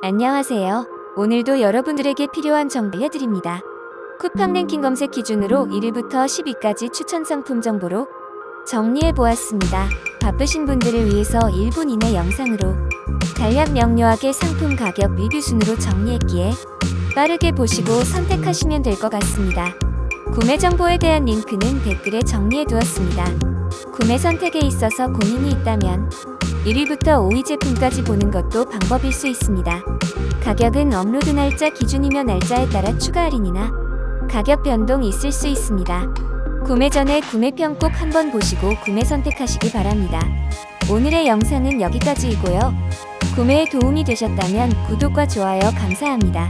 안녕하세요. 오늘도 여러분들에게 필요한 정보 해드립니다. 쿠팡 랭킹 검색 기준으로 1위부터 10위까지 추천 상품 정보로 정리해보았습니다. 바쁘신 분들을 위해서 1분 이내 영상으로 간략 명료하게 상품 가격 리뷰 순으로 정리했기에 빠르게 보시고 선택하시면 될 것 같습니다. 구매 정보에 대한 링크는 댓글에 정리해두었습니다. 구매 선택에 있어서 고민이 있다면 1위부터 5위 제품까지 보는 것도 방법일 수 있습니다. 가격은 업로드 날짜 기준이며 날짜에 따라 추가 할인이나 가격 변동 있을 수 있습니다. 구매 전에 구매평 꼭 한번 보시고 구매 선택하시기 바랍니다. 오늘의 영상은 여기까지이고요. 구매에 도움이 되셨다면 구독과 좋아요 감사합니다.